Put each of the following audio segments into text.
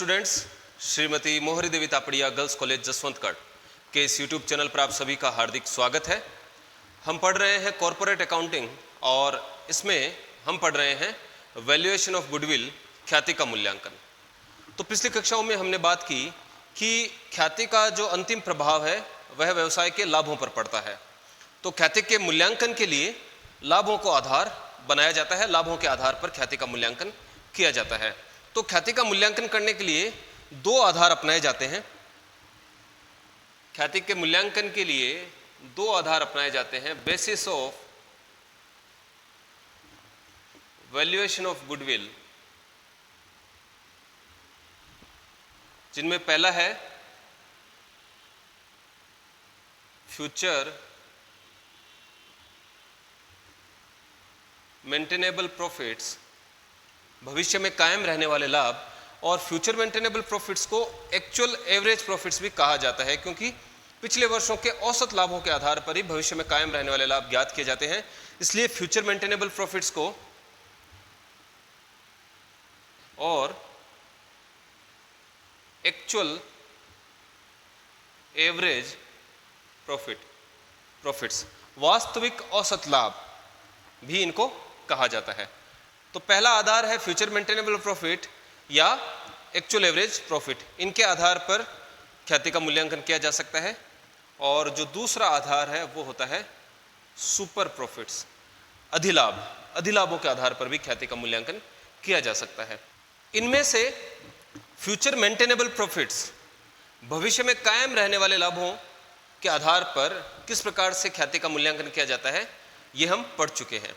Students, Shrimati मोहरी देवी Tapadia girls college Jaswantgarh के इस यूट्यूब चैनल पर आप सभी का हार्दिक स्वागत है। हम पढ़ रहे हैं कॉरपोरेट अकाउंटिंग और इसमें हम पढ़ रहे हैं वैल्यूएशन ऑफ गुडविल, ख्याति का मूल्यांकन। तो पिछली कक्षाओं में हमने बात की कि ख्याति का जो अंतिम प्रभाव है वह व्यवसाय के लाभों पर पड़ता है। तो ख्याति के मूल्यांकन के लिए लाभों को आधार बनाया जाता है, लाभों के आधार पर ख्याति का मूल्यांकन किया जाता है। तो ख्याति का मूल्यांकन करने के लिए दो आधार अपनाए जाते हैं। ख्याति के मूल्यांकन के लिए दो आधार अपनाए जाते हैं, basis of valuation of goodwill, जिनमें पहला है फ्यूचर मेंटेनेबल प्रॉफिट्स, भविष्य में कायम रहने वाले लाभ, और फ्यूचर मेंटेनेबल प्रॉफिट्स को एक्चुअल एवरेज प्रॉफिट्स भी कहा जाता है, क्योंकि पिछले वर्षों के औसत लाभों के आधार पर ही भविष्य में कायम रहने वाले लाभ ज्ञात किए जाते हैं। इसलिए फ्यूचर मेंटेनेबल प्रॉफिट्स को और एक्चुअल एवरेज प्रॉफिट्स, वास्तविक औसत लाभ भी इनको कहा जाता है। तो पहला आधार है फ्यूचर मेंटेनेबल प्रॉफिट या एक्चुअल एवरेज प्रॉफिट, इनके आधार पर ख्याति का मूल्यांकन किया जा सकता है। और जो दूसरा आधार है वो होता है सुपर प्रॉफिट्स, अधिलाभों के आधार पर भी ख्याति का मूल्यांकन किया जा सकता है। इनमें से फ्यूचर मेंटेनेबल प्रॉफिट्स, भविष्य में कायम रहने वाले लाभों के आधार पर किस प्रकार से ख्याति का मूल्यांकन किया जाता है, ये हम पढ़ चुके हैं।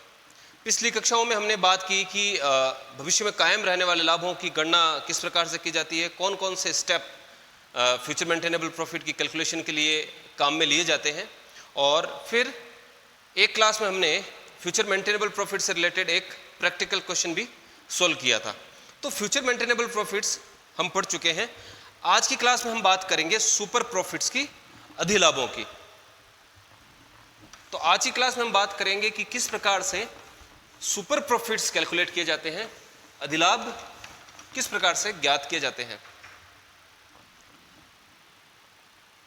पिछली कक्षाओं में हमने बात की कि भविष्य में कायम रहने वाले लाभों की गणना किस प्रकार से की जाती है, कौन कौन से स्टेप फ्यूचर मेंटेनेबल प्रॉफिट की कैलकुलेशन के लिए काम में लिए जाते हैं। और फिर एक क्लास में हमने फ्यूचर मेंटेनेबल प्रॉफिट से रिलेटेड एक प्रैक्टिकल क्वेश्चन भी सोल्व किया था। तो फ्यूचर मेंटेनेबल प्रॉफिट्स हम पढ़ चुके हैं। आज की क्लास में हम बात करेंगे सुपर प्रॉफिट्स की, अधिलाभों की। तो आज की क्लास में हम बात करेंगे कि किस प्रकार से सुपर प्रॉफिट्स कैलकुलेट किए जाते हैं, अधिलाभ किस प्रकार से ज्ञात किए जाते हैं।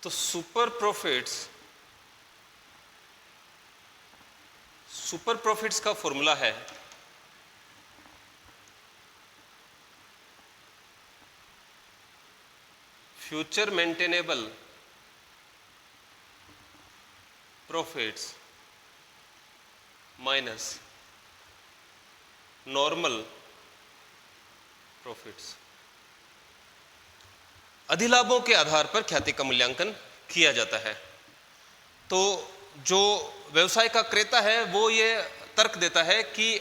तो सुपर प्रॉफिट्स का फॉर्मूला है future maintainable profits minus normal profits. अधिलाभों के आधार पर ख्याति का मूल्यांकन किया जाता है। तो जो व्यवसाय का क्रेता है वो ये तर्क देता है कि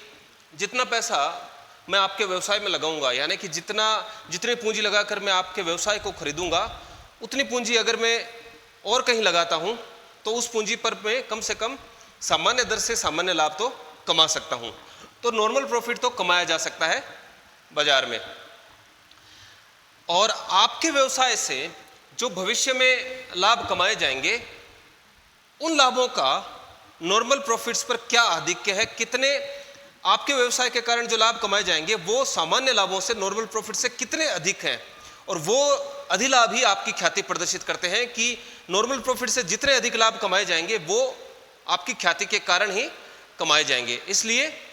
जितना पैसा मैं आपके व्यवसाय में लगाऊंगा, यानी कि जितनी पूंजी लगाकर मैं आपके व्यवसाय को खरीदूंगा, उतनी पूंजी अगर मैं और कहीं लगाता हूं तो उस पूंजी पर मैं कम से कम सामान्य दर से सामान्य लाभ तो कमा सकता हूं। तो नॉर्मल प्रॉफिट तो कमाया जा सकता है बाजार में। और आपके व्यवसाय से जो भविष्य में लाभ कमाए जाएंगे, उन लाभों का नॉर्मल प्रॉफिट्स पर क्या आधिक्य है, कितने आपके व्यवसाय के कारण जो लाभ कमाए जाएंगे वो सामान्य लाभों से, नॉर्मल प्रॉफिट से कितने अधिक हैं। और वो अधिलाभ ही आपकी ख्याति प्रदर्शित करते हैं कि नॉर्मल प्रॉफिट से जितने अधिक लाभ कमाए जाएंगे वो आपकी ख्याति के कारण ही कमाए जाएंगे। इसलिए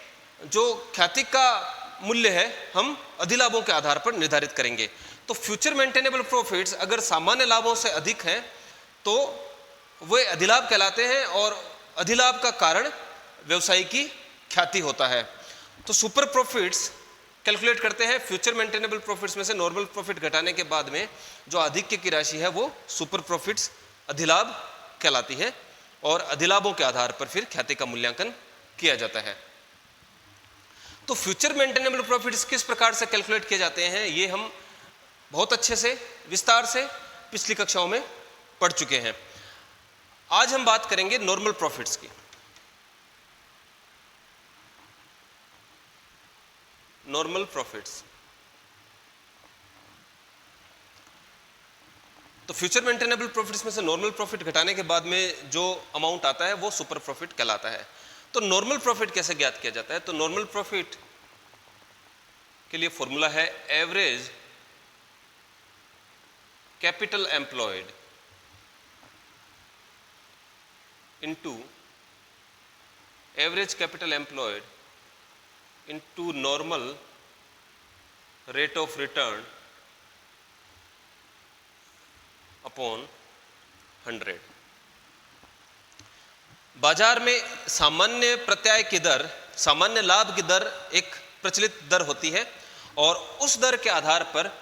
जो ख्याति का मूल्य है हम अधिलाभों के आधार पर निर्धारित करेंगे। तो फ्यूचर मेंटेनेबल प्रॉफिट्स अगर सामान्य लाभों से अधिक हैं तो वे अधिलाभ कहलाते हैं, और अधिलाभ का कारण व्यवसाय की ख्याति होता है। तो सुपर प्रॉफिट्स कैलकुलेट करते हैं फ्यूचर मेंटेनेबल प्रॉफिट्स में से नॉर्मल प्रॉफिट घटाने के बाद में जो आधिक्य की राशि है वो सुपर प्रॉफिट्स, अधिलाभ कहलाती है, और अधिलाभों के आधार पर फिर ख्याति का मूल्यांकन किया जाता है। तो फ्यूचर मेंटेनेबल प्रॉफिट्स किस प्रकार से कैलकुलेट किए जाते हैं ये हम बहुत अच्छे से विस्तार से पिछली कक्षाओं में पढ़ चुके हैं। आज हम बात करेंगे नॉर्मल प्रॉफिट्स की। नॉर्मल प्रॉफिट्स, तो फ्यूचर मेंटेनेबल प्रॉफिट्स में से नॉर्मल प्रॉफिट घटाने के बाद में जो अमाउंट आता है वो सुपर प्रॉफिट कहलाता है। तो नॉर्मल प्रॉफिट कैसे ज्ञात किया जाता है? तो नॉर्मल प्रॉफिट के लिए फॉर्मूला है average capital employed into average capital employed into normal rate of return upon 100। बाजार में सामान्य प्रत्याय की दर, सामान्य लाभ की दर एक प्रचलित दर होती है और उस दर के आधार पर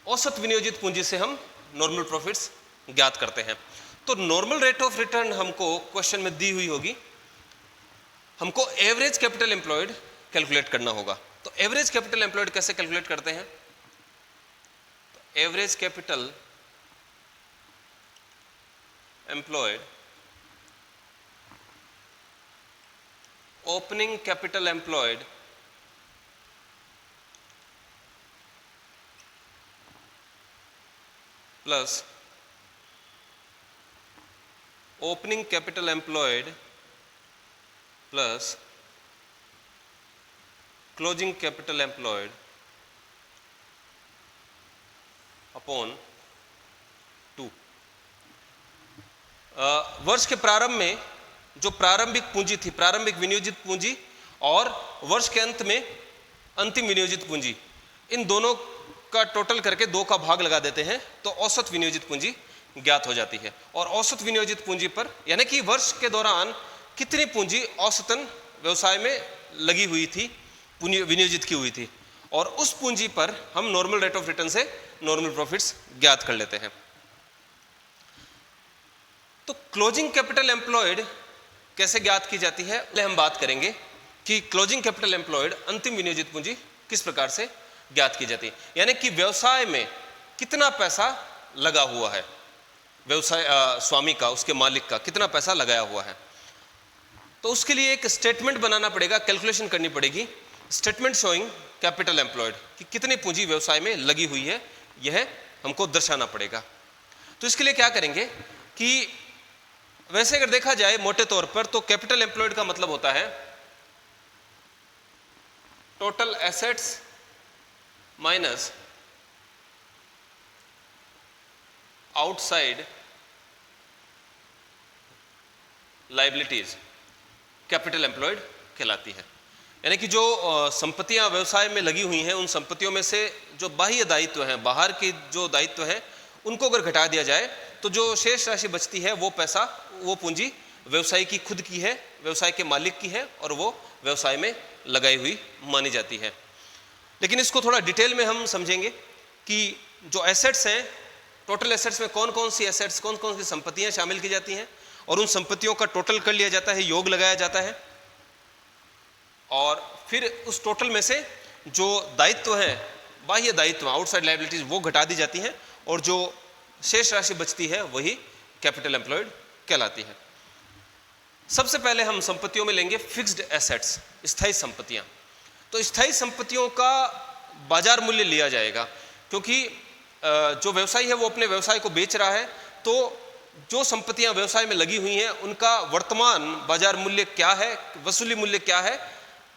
औसत विनियोजित पूंजी से हम नॉर्मल प्रॉफिट्स ज्ञात करते हैं। तो नॉर्मल रेट ऑफ रिटर्न हमको क्वेश्चन में दी हुई होगी, हमको एवरेज कैपिटल एम्प्लॉयड कैलकुलेट करना होगा। तो एवरेज कैपिटल एम्प्लॉयड कैसे कैलकुलेट करते हैं? तो average capital employed opening capital employed plus opening capital employed plus closing capital employed upon 2। वर्ष के प्रारंभ में जो प्रारंभिक पूंजी थी, प्रारंभिक विनियोजित पूंजी, और वर्ष के अंत में अंतिम विनियोजित पूंजी, इन दोनों का टोटल करके 2 का भाग लगा देते हैं तो औसत विनियोजित पूंजी ज्ञात हो जाती है। और औसत विनियोजित पूंजी पर, यानी कि वर्ष के दौरान कितनी पूंजी औसतन व्यवसाय में लगी हुई थी, विनियोजित की हुई थी, और उस पूंजी पर हम नॉर्मल रेट ऑफ रिटर्न से नॉर्मल प्रॉफिट्स ज्ञात कर लेते हैं। तो क्लोजिंग कैपिटल एम्प्लॉयड कैसे ज्ञात की जाती है, पहले हम बात करेंगे कि क्लोजिंग कैपिटल एम्प्लॉयड अंतिम विनियोजित पूंजी किस प्रकार से ज्ञात की जाती है, यानी कि व्यवसाय में कितना पैसा लगा हुआ है, व्यवसाय स्वामी का, उसके मालिक का कितना पैसा लगाया हुआ है। तो उसके लिए एक स्टेटमेंट बनाना पड़ेगा, कैलकुलेशन करनी पड़ेगी, स्टेटमेंट शोइंग कैपिटल एम्प्लॉयड, कि कितनी पूंजी व्यवसाय में लगी हुई है, यह हमको दर्शाना पड़ेगा। तो इसके लिए क्या करेंगे कि वैसे अगर देखा जाए मोटे तौर पर तो कैपिटल एम्प्लॉयड का मतलब होता है total assets minus outside liabilities, capital employed कहलाती है। यानी कि जो संपत्तियां व्यवसाय में लगी हुई हैं, उन संपत्तियों में से जो बाह्य दायित्व हैं, बाहर के जो दायित्व हैं, उनको अगर घटा दिया जाए तो जो शेष राशि बचती है वो पैसा, वो पूंजी व्यवसाय की खुद की है, व्यवसाय के मालिक की है, और वो व्यवसाय में लगाई हुई मानी जाती है। लेकिन इसको थोड़ा डिटेल में हम समझेंगे कि जो एसेट्स हैं, टोटल एसेट्स में कौन कौन सी एसेट्स, कौन कौन सी संपत्तियां शामिल की जाती हैं, और उन संपत्तियों का टोटल कर लिया जाता है, योग लगाया जाता है, और फिर उस टोटल में से जो दायित्व है, बाह्य दायित्व, आउटसाइड लायबिलिटीज, वो घटा दी जाती हैं, और जो शेष राशि बचती है वही कैपिटल एम्प्लॉयड कहलाती है। सबसे पहले हम संपत्तियों में लेंगे फिक्स्ड एसेट्स, स्थायी संपत्तियां। तो स्थायी संपत्तियों का बाजार मूल्य लिया जाएगा, क्योंकि जो व्यवसायी है वो अपने व्यवसाय को बेच रहा है, तो जो संपत्तियां व्यवसाय में लगी हुई हैं उनका वर्तमान बाजार मूल्य क्या है, वसूली मूल्य क्या है,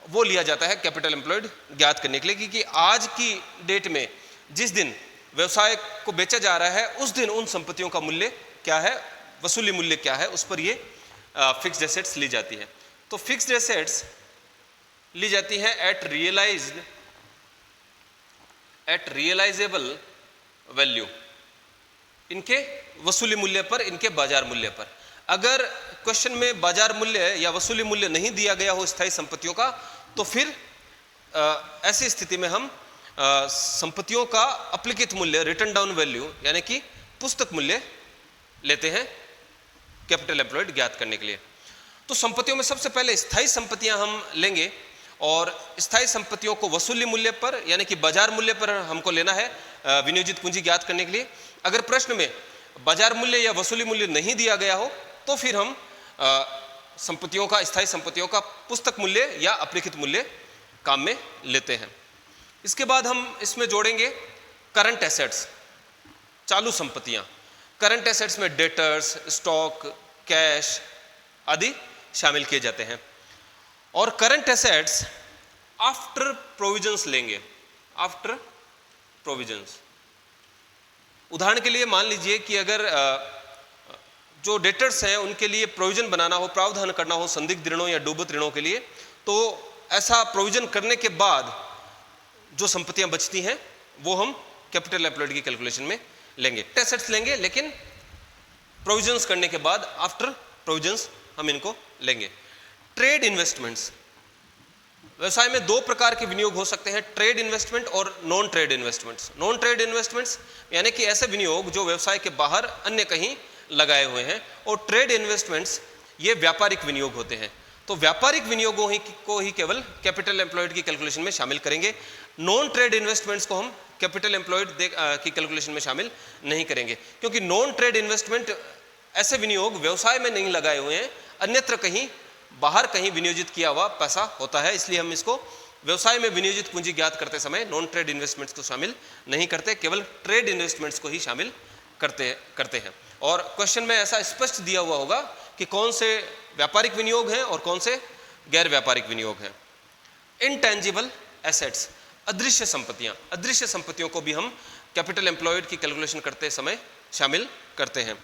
वो लिया जाता है कैपिटल एम्प्लॉयड ज्ञात करने के लिए। क्योंकि आज की डेट में जिस दिन व्यवसाय को बेचा जा रहा है उस दिन उन संपत्तियों का मूल्य क्या है, वसूली मूल्य क्या है, उस पर ये फिक्स्ड एसेट्स ली जाती है। तो फिक्स्ड एसेट्स ली जाती है एट रियलाइजेबल वैल्यू, इनके वसूली मूल्य पर, इनके बाजार मूल्य पर। अगर क्वेश्चन में बाजार मूल्य या वसूली मूल्य नहीं दिया गया हो स्थायी संपत्तियों का, तो फिर ऐसी स्थिति में हम संपत्तियों का अप्लिकित मूल्य, रिटन डाउन वैल्यू, यानी कि पुस्तक मूल्य लेते हैं कैपिटल एम्प्लॉयड ज्ञात करने के लिए। तो संपत्तियों में सबसे पहले स्थायी संपत्तियां हम लेंगे, और स्थायी संपत्तियों को वसूली मूल्य पर, यानी कि बाजार मूल्य पर हमको लेना है विनियोजित पूंजी ज्ञात करने के लिए। अगर प्रश्न में बाजार मूल्य या वसूली मूल्य नहीं दिया गया हो तो फिर हम संपत्तियों का, स्थायी संपत्तियों का पुस्तक मूल्य या अप्लिखित मूल्य काम में लेते हैं। इसके बाद हम इसमें जोड़ेंगे करंट एसेट्स, चालू संपत्तियां। करंट एसेट्स में डेटर्स, स्टॉक, कैश आदि शामिल किए जाते हैं। और करंट एसेट्स आफ्टर प्रोविजंस लेंगे, आफ्टर प्रोविजंस। उदाहरण के लिए मान लीजिए कि अगर जो डेटर्स हैं उनके लिए प्रोविजन बनाना हो, प्रावधान करना हो संदिग्ध ऋणों या डूबत ऋणों के लिए, तो ऐसा प्रोविजन करने के बाद जो संपत्तियां बचती हैं वो हम कैपिटल एम्प्लॉयड की कैलकुलेशन में लेंगे। एसेट्स लेंगे लेकिन प्रोविजंस करने के बाद, आफ्टर प्रोविजंस हम इनको लेंगे। ट्रेड इन्वेस्टमेंट्स, व्यवसाय में दो प्रकार के विनियोग हो सकते हैं, ट्रेड इन्वेस्टमेंट और non trade investments. Non trade investments यानी कि ऐसे विनियोग जो व्यवसाय के बाहर अन्य कहीं लगाए हुए हैं, और ट्रेड इन्वेस्टमेंट्स ये व्यापारिक विनियोग होते हैं। तो व्यापारिक विनियोगों को ही केवल कैपिटल एम्प्लॉयड की कैलकुलेशन में शामिल करेंगे। नॉन ट्रेड इन्वेस्टमेंट्स को हम कैपिटल एम्प्लॉयड की कैलकुलेशन में शामिल नहीं करेंगे, क्योंकि नॉन ट्रेड इन्वेस्टमेंट ऐसे विनियोग व्यवसाय में नहीं लगाए हुए हैं, अन्यत्र कहीं बाहर कहीं विनियोजित किया हुआ पैसा होता है, इसलिए हम इसको व्यवसाय में विनियोजित पूंजी ज्ञात करते समय नॉन ट्रेड इन्वेस्टमेंट्स को शामिल नहीं करते, केवल ट्रेड इन्वेस्टमेंट्स को ही शामिल करते हैं। और क्वेश्चन में ऐसा स्पष्ट दिया हुआ होगा कि कौन से व्यापारिक विनियोग हैं और कौन से गैर व्यापारिक विनियोग हैं। इनटेंजिबल एसेट्स, अदृश्य संपत्तियां, अदृश्य संपत्तियों को भी हम कैपिटल एम्प्लॉयड की कैलकुलेशन करते समय शामिल करते हैं।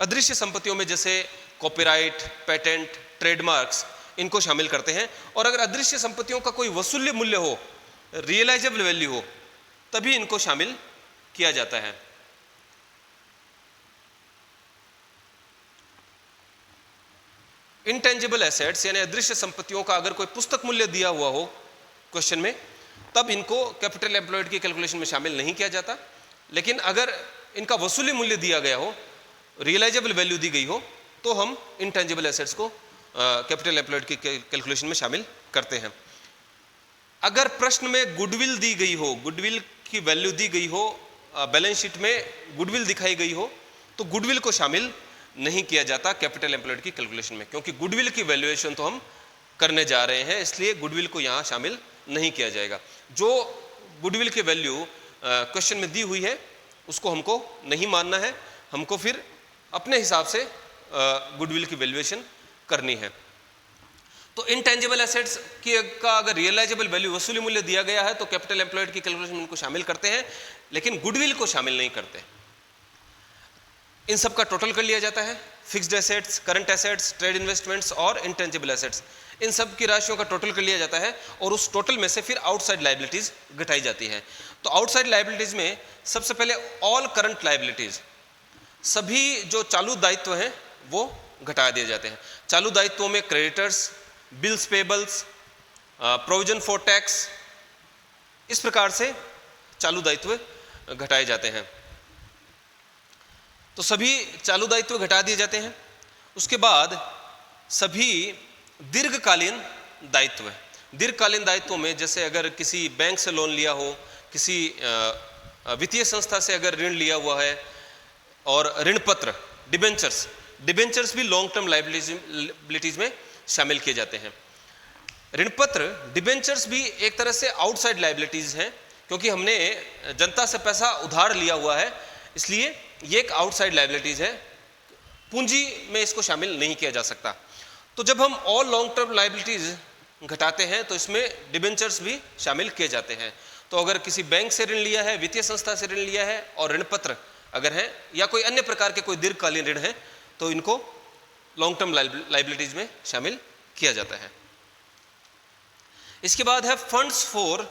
अदृश्य संपत्तियों में जैसे कॉपीराइट, पेटेंट, ट्रेडमार्क्स, इनको शामिल करते हैं। और अगर अदृश्य संपत्तियों का कोई वसूल्य मूल्य हो, रियलाइजेबल वैल्यू हो, तभी इनको शामिल किया जाता है। इंटेंजिबल एसेट्स यानी अदृश्य संपत्तियों का अगर कोई पुस्तक मूल्य दिया हुआ हो क्वेश्चन में, तब इनको कैपिटल एम्प्लॉयड की कैलकुलेशन में शामिल नहीं किया जाता। लेकिन अगर इनका वसूली मूल्य दिया गया हो, रियलाइजेबल वैल्यू दी गई हो, तो हम इंटेंजिबल एसेट्स को कैपिटल एम्प्लॉयड की कैलकुलेशन में शामिल करते हैं। अगर प्रश्न में गुडविल दी गई हो, गुडविल की वैल्यू दी गई हो, बैलेंस शीट में गुडविल दिखाई गई हो, तो गुडविल को शामिल नहीं किया जाता कैपिटल एम्प्लॉयड की कैलकुलेशन में, क्योंकि गुडविल की वैल्यूएशन तो हम करने जा रहे हैं, इसलिए गुडविल को यहाँ शामिल नहीं किया जाएगा। जो गुडविल की वैल्यू क्वेश्चन में दी हुई है उसको हमको नहीं मानना है, हमको फिर अपने हिसाब से गुडविल की वैल्यूएशन करनी है। तो इनटेंजिबल एसेट्स का अगर रियलाइजेबल वैल्यू, वसूली मूल्य दिया गया है, तो कैपिटल एम्प्लॉयड की कैलकुलेशन में इनको शामिल करते हैं, लेकिन गुडविल को शामिल नहीं करते। इन सब का टोटल कर लिया जाता है, fixed assets, current assets, trade investments और इंटेंजिबल एसेट्स, इन सब की राशियों का टोटल कर लिया जाता है, और उस टोटल में से फिर आउटसाइड लायबिलिटीज घटाई जाती है। तो आउटसाइड लायबिलिटीज में सबसे पहले ऑल करंट लायबिलिटीज, सभी जो चालू दायित्व हैं वो घटा दिए जाते हैं। चालू दायित्वों में creditors, bills payables, provision for tax, इस प्रकार से चालू दायित्व घटाए जाते हैं। तो सभी चालू दायित्व घटा दिए जाते हैं। उसके बाद सभी दीर्घकालीन दायित्व, दीर्घकालीन दायित्वों में जैसे अगर किसी बैंक से लोन लिया हो, किसी वित्तीय संस्था से अगर ऋण लिया हुआ है, और ऋण पत्र, डिबेंचर्स, डिबेंचर्स भी लॉन्ग टर्म लायबिलिटीज में शामिल किए जाते हैं। ऋण पत्र, डिबेंचर्स भी एक तरह से आउटसाइड लायबिलिटीज हैं, क्योंकि हमने जनता से पैसा उधार लिया हुआ है, इसलिए ये एक आउटसाइड लायबिलिटीज है, पूंजी में इसको शामिल नहीं किया जा सकता। तो जब हम ऑल लॉन्ग टर्म लायबिलिटीज घटाते हैं तो इसमें डिबेंचर्स भी शामिल किए जाते हैं। तो अगर किसी बैंक से ऋण लिया है, वित्तीय संस्था से ऋण लिया है, और ऋण पत्र अगर है या कोई अन्य प्रकार के कोई दीर्घकालीन ऋण है, तो इनको लॉन्ग टर्म लायबिलिटीज में शामिल किया जाता है। इसके बाद है फंड्स फॉर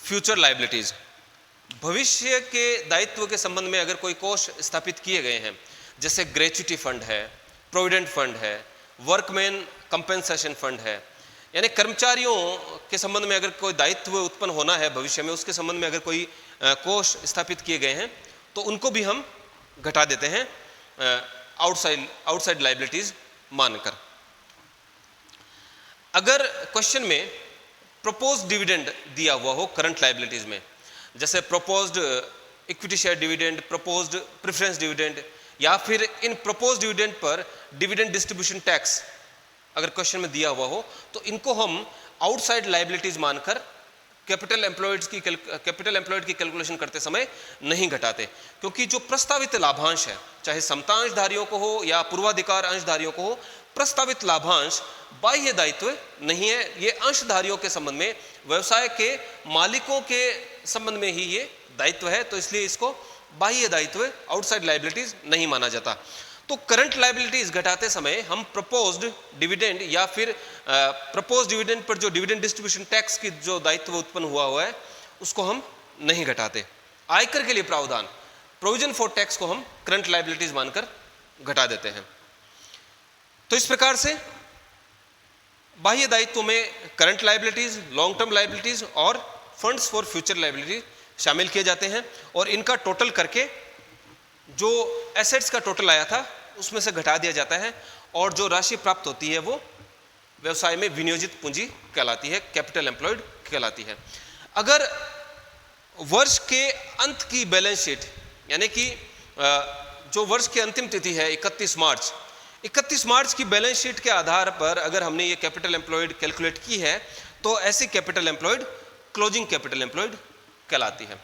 फ्यूचर लायबिलिटीज, भविष्य के दायित्व के संबंध में अगर कोई कोष स्थापित किए गए हैं, जैसे ग्रेच्युटी फंड है, प्रोविडेंट फंड है, वर्कमैन कंपेंसेशन फंड है, यानी कर्मचारियों के संबंध में अगर कोई दायित्व उत्पन्न होना है भविष्य में, उसके संबंध में अगर कोई कोष स्थापित किए गए हैं, तो उनको भी हम घटा देते हैं आउटसाइड लायबिलिटीज मानकर। अगर क्वेश्चन में प्रपोज्ड डिविडेंड दिया हुआ हो करंट लायबिलिटीज में, जैसे proposed equity share dividend, proposed preference dividend, या फिर इन प्रपोज्ड डिविडेंड पर डिविडेंड डिस्ट्रीब्यूशन टैक्स अगर क्वेश्चन में दिया हुआ हो, तो इनको हम आउटसाइड लायबिलिटीज मानकर कैपिटल एम्प्लॉयड की कैलकुलेशन करते समय नहीं घटाते, क्योंकि जो प्रस्तावित लाभांश है, चाहे समतांशधारियों को हो या पूर्वाधिकार अंशधारियों को हो, प्रस्तावित लाभांश बाह्य दायित्व नहीं है, ये अंशधारियों के संबंध में, व्यवसाय के मालिकों के संबंध में ही ये दायित्व है, तो इसलिए इसको बाह्य दायित्व आउटसाइड लायबिलिटीज नहीं माना जाता। तो करंट लायबिलिटीज घटाते समय हम प्रपोज्ड डिविडेंड या फिर प्रपोज्ड डिविडेंड पर जो डिविडेंड डिस्ट्रीब्यूशन टैक्स की जो दायित्व उत्पन्न हुआ है उसको हम नहीं घटाते। आयकर के लिए प्रावधान प्रोविजन फॉर टैक्स को हम करंट लायबिलिटीज मानकर घटा देते हैं। तो इस प्रकार से बाह्य दायित्व में current liabilities, long term liabilities और फंड्स फॉर फ्यूचर लायबिलिटी शामिल किए जाते हैं और इनका टोटल करके जो एसेट्स का टोटल आया था उसमें से घटा दिया जाता है और जो राशि प्राप्त होती है वो व्यवसाय में विनियोजित पूंजी कहलाती है, कैपिटल एम्प्लॉयड कहलाती है। अगर वर्ष के अंत की बैलेंस शीट यानी कि जो वर्ष की अंतिम तिथि है 31 मार्च की बैलेंस शीट के आधार पर अगर हमने ये कैपिटल एम्प्लॉयड कैलकुलेट की है तो ऐसी capital employed closing capital employed कहलाती है।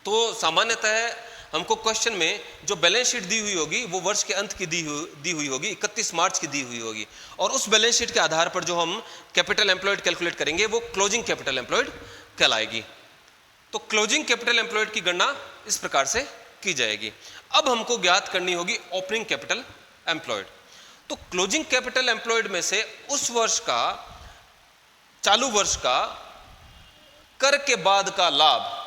तो सामान्यतः हमको क्वेश्चन में जो बैलेंस शीट दी हुई होगी वो वर्ष के अंत की दी हुई होगी, 31 मार्च की दी हुई होगी और उस बैलेंस शीट के आधार पर जो हम कैपिटल एम्प्लॉयड कैलकुलेट करेंगे वो क्लोजिंग कैपिटल एम्प्लॉयड कहलाएगी। तो क्लोजिंग कैपिटल एम्प्लॉयड की गणना इस प्रकार से की जाएगी। अब हमको ज्ञात करनी होगी ओपनिंग कैपिटल एम्प्लॉयड। तो क्लोजिंग कैपिटल एम्प्लॉयड में से उस वर्ष का, चालू वर्ष का कर के बाद का लाभ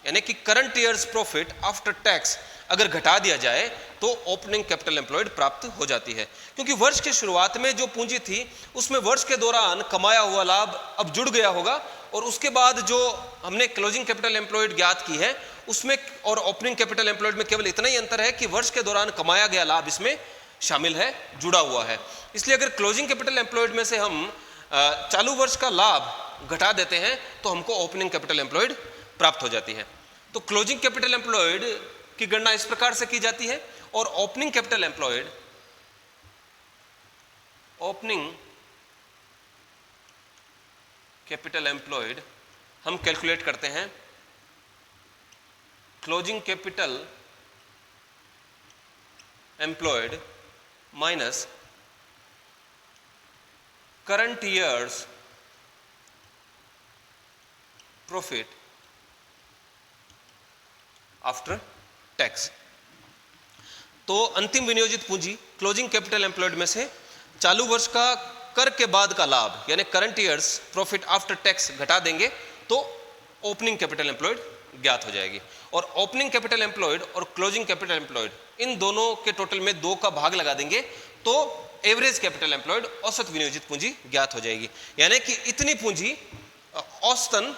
यानी कि current years profit after tax अगर घटा दिया जाए तो ओपनिंग कैपिटल एम्प्लॉयड प्राप्त हो जाती है, क्योंकि वर्ष के शुरुआत में जो पूंजी थी उसमें वर्ष के दौरान कमाया हुआ लाभ अब जुड़ गया होगा और उसके बाद जो हमने क्लोजिंग कैपिटल एम्प्लॉयड ज्ञात की है उसमें और ओपनिंग कैपिटल एम्प्लॉयड में केवल इतना ही अंतर है कि वर्ष के दौरान कमाया गया लाभ इसमें शामिल है, जुड़ा हुआ है। इसलिए अगर क्लोजिंग कैपिटल एम्प्लॉयड में से हम चालू वर्ष का लाभ घटा देते हैं तो हमको ओपनिंग कैपिटल एम्प्लॉयड प्राप्त हो जाती है। तो क्लोजिंग कैपिटल एम्प्लॉयड की गणना इस प्रकार से की जाती है और ओपनिंग कैपिटल एम्प्लॉयड हम कैलकुलेट करते हैं closing capital employed minus current years profit after tax. तो अंतिम विनियोजित पूंजी क्लोजिंग कैपिटल एम्प्लॉयड में से चालू वर्ष का कर के बाद का लाभ यानी current years profit after tax घटा देंगे तो ओपनिंग कैपिटल एम्प्लॉयड ज्ञात हो जाएगी और ओपनिंग कैपिटल एम्प्लॉयड और क्लोजिंग कैपिटल एम्प्लॉयड इन दोनों के टोटल में 2 का भाग लगा देंगे तो एवरेज कैपिटल एम्प्लॉयड औसत विनियोजित पूंजी ज्ञात हो जाएगी। यानी कि इतनी पूंजी औसतन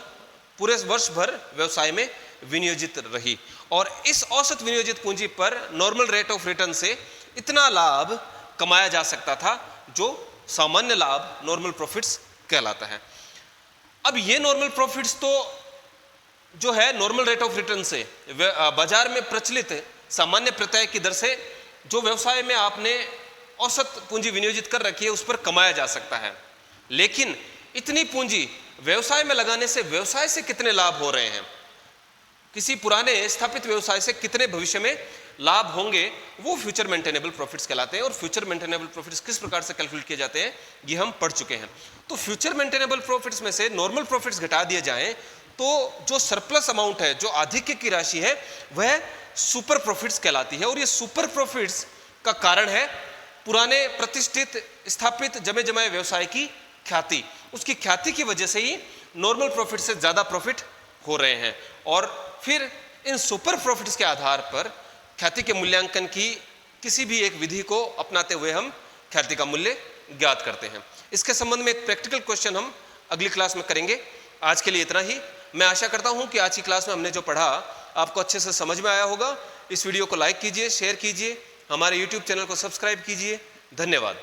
पूरे वर्ष भर व्यवसाय में विनियोजित रही और इस औसत विनियोजित पूंजी पर नॉर्मल रेट ऑफ रिटर्न से इतना लाभ कमाया जा सकता था जो सामान्य लाभ नॉर्मल प्रॉफिट्स कहलाता है। अब ये नॉर्मल प्रॉफिट्स तो जो है नॉर्मल रेट ऑफ रिटर्न से बाजार में प्रचलित सामान्य प्रत्यय की दर से जो व्यवसाय में आपने औसत पूंजी विनियोजित कर रखी है उस पर कमाया जा सकता है, लेकिन इतनी पूंजी व्यवसाय में लगाने से व्यवसाय से कितने लाभ हो रहे हैं, किसी पुराने स्थापित व्यवसाय से कितने भविष्य में लाभ होंगे, वो फ्यूचर मेंटेनेबल प्रॉफिट्स कहलाते हैं। और फ्यूचर मेंटेनेबल प्रॉफिट्स किस प्रकार से कैलकुलेट किए जाते हैं ये हम पढ़ चुके हैं। तो फ्यूचर मेंटेनेबल प्रॉफिट्स में से नॉर्मल प्रॉफिट्स घटा दिए जाएं तो जो सरप्लस अमाउंट है, जो आधिक्य की राशि है, वह सुपर प्रॉफिट्स कहलाती है। और ये सुपर प्रॉफिट्स का कारण है पुराने प्रतिष्ठित स्थापित जमे जमाए व्यवसाय की ख्याति। उसकी ख्याति की वजह से ही नॉर्मल प्रॉफिट से ज्यादा प्रॉफिट हो रहे हैं और फिर इन सुपर प्रॉफिट्स के आधार पर ख्याति के मूल्यांकन की किसी भी एक विधि को अपनाते हुए हम ख्याति का मूल्य ज्ञात करते हैं। इसके संबंध में एक प्रैक्टिकल क्वेश्चन हम अगली क्लास में करेंगे। आज के लिए इतना ही। मैं आशा करता हूं कि आज की क्लास में हमने जो पढ़ा आपको अच्छे से समझ में आया होगा। इस वीडियो को लाइक कीजिए, शेयर कीजिए, हमारे YouTube चैनल को सब्सक्राइब कीजिए। धन्यवाद।